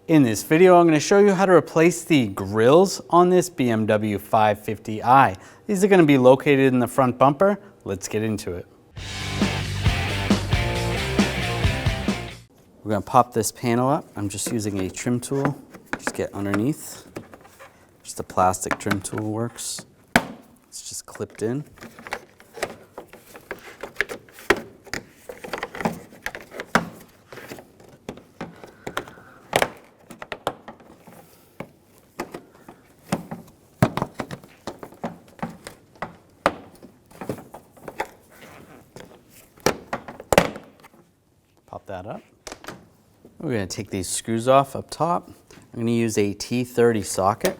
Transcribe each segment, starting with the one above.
In this video, I'm going to show you how to replace the grills on this BMW 550i. These are going to be located in the front bumper. Let's get into it. We're going to pop this panel up. I'm just using a trim tool. Just get underneath. Just a plastic trim tool works. It's just clipped in. Pop that up. We're going to take these screws off up top. I'm going to use a T30 socket.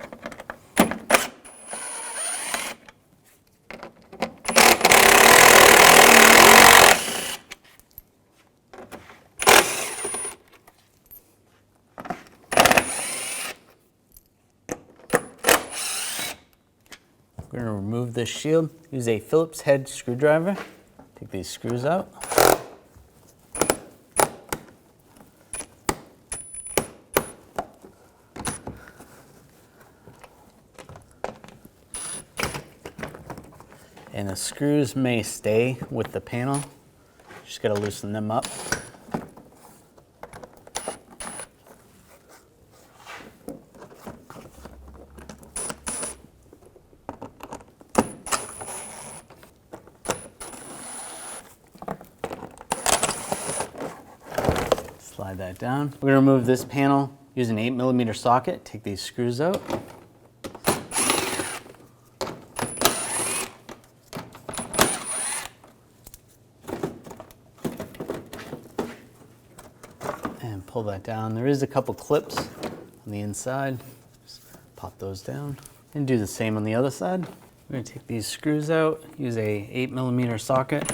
We're going to remove this shield. Use a Phillips head screwdriver. Take these screws out. And the screws may stay with the panel. Just got to loosen them up. Slide that down. We're going to remove this panel. Use an 8mm socket. Take these screws out. And pull that down. There is a couple clips on the inside. Just pop those down. And do the same on the other side. We're going to take these screws out. Use a 8mm socket.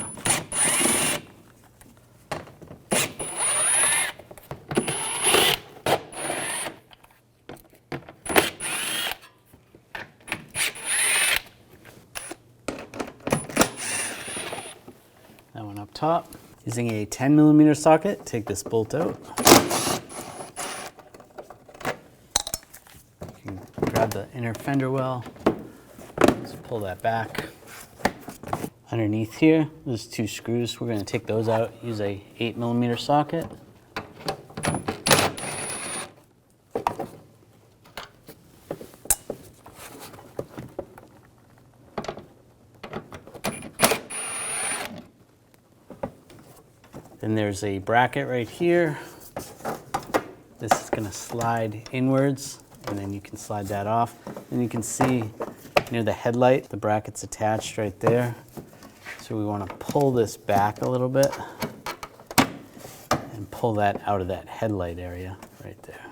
That one up top. Using a 10mm socket, take this bolt out. You can grab the inner fender well, just pull that back. Underneath here, there's two screws. We're going to take those out, use a 8mm socket. Then there's a bracket right here. This is going to slide inwards, and then you can slide that off. And you can see near the headlight, the bracket's attached right there. So we want to pull this back a little bit and pull that out of that headlight area right there.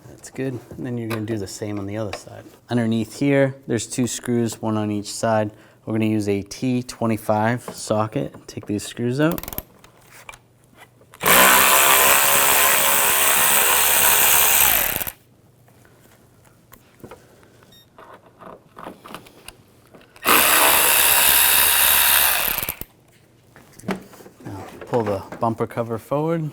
That's good. And then you're going to do the same on the other side. Underneath here, there's two screws, one on each side. We're going to use a T25 socket. Take these screws out. Pull the bumper cover forward.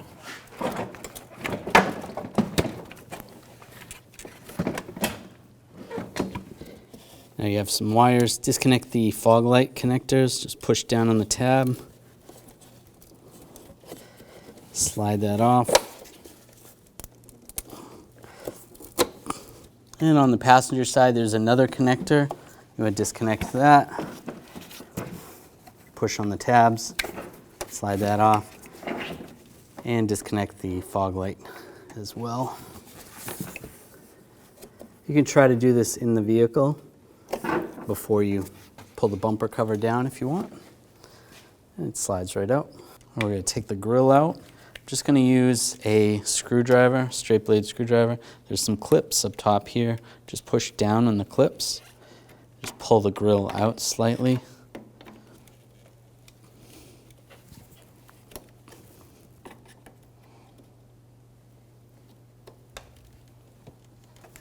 Now you have some wires. Disconnect the fog light connectors. Just push down on the tab. Slide that off. And on the passenger side, there's another connector. You would disconnect that. Push on the tabs. Slide that off and disconnect the fog light as well. You can try to do this in the vehicle before you pull the bumper cover down if you want. And it slides right out. We're going to take the grill out. I'm just going to use a screwdriver, straight blade screwdriver. There's some clips up top here. Just push down on the clips. Just pull the grill out slightly.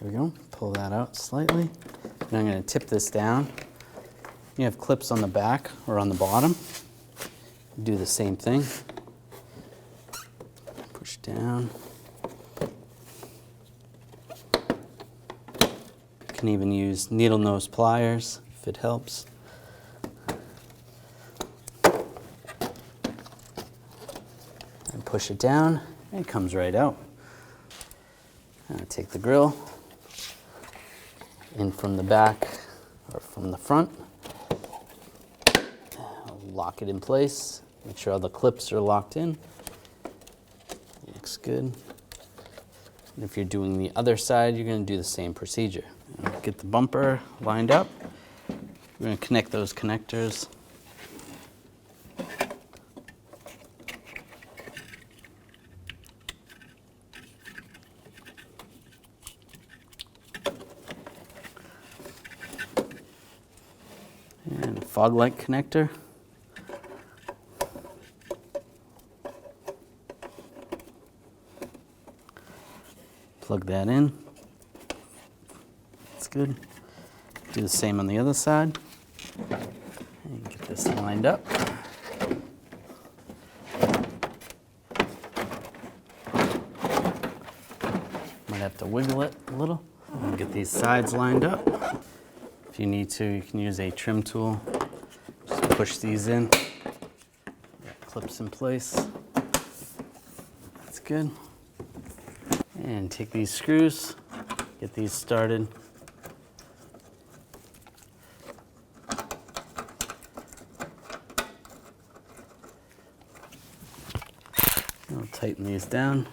There we go, pull that out slightly. And I'm going to tip this down. You have clips on the back or on the bottom. Do the same thing. Push down. can even use needle nose pliers if it helps. And push it down, and it comes right out. And I take the grill in from the back or from the front. I'll lock it in place. Make sure all the clips are locked in. Looks good. And if you're doing the other side, you're going to do the same procedure. Get the bumper lined up. We're going to connect those connectors. And a fog light connector. Plug that in. That's good. Do the same on the other side. And get this lined up. Might have to wiggle it a little. And get these sides lined up. If you need to, you can use a trim tool. Just push these in. Got clips in place. That's good. And take these screws, get these started. I'll tighten these down.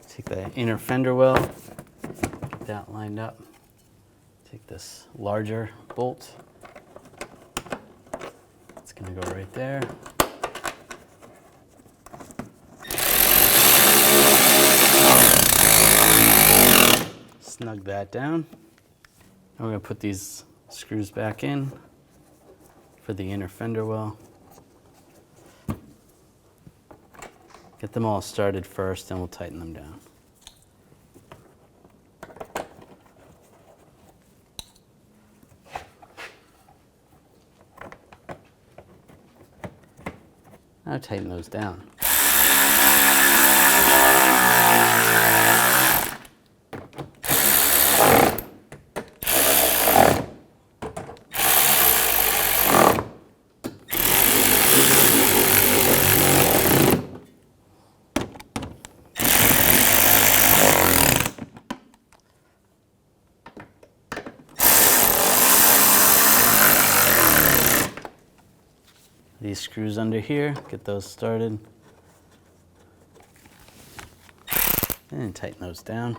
Take the inner fender well, get that lined up. Take this larger bolt. It's going to go right there. Snug that down. Now we're going to put these screws back in for the inner fender well. Get them all started first, and we'll tighten them down. Now tighten those down. These screws under here, get those started. And tighten those down.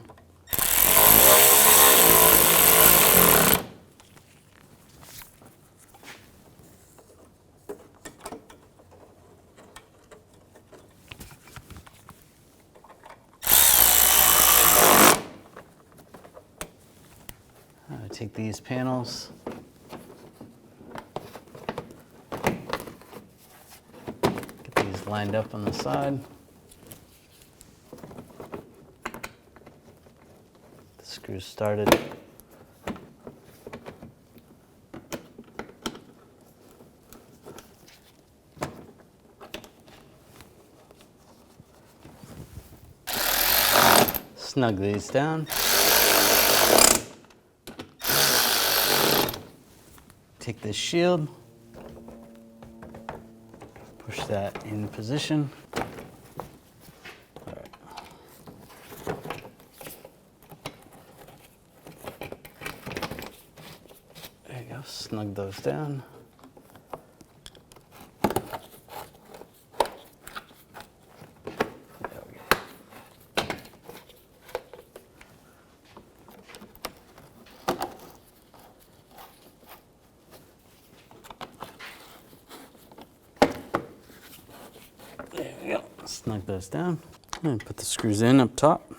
Take these panels. Lined up on the side. The screws started. Snug these down. Take this shield. Push that in position. All right. There you go, snug those down. There we go. There we go. Snug those down. And put the screws in up top.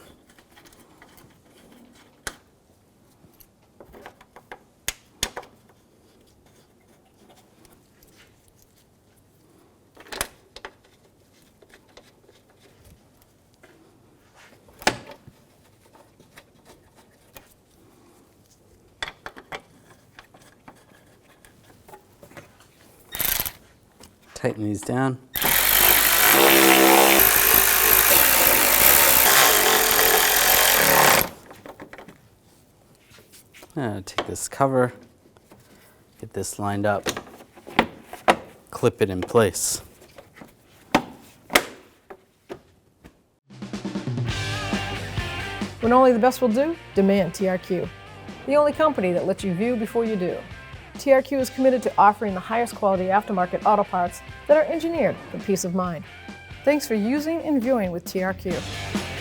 Tighten these down. Take this cover, get this lined up, clip it in place. When only the best will do, demand TRQ. The only company that lets you view before you do. TRQ is committed to offering the highest quality aftermarket auto parts that are engineered for peace of mind. Thanks for using and viewing with TRQ.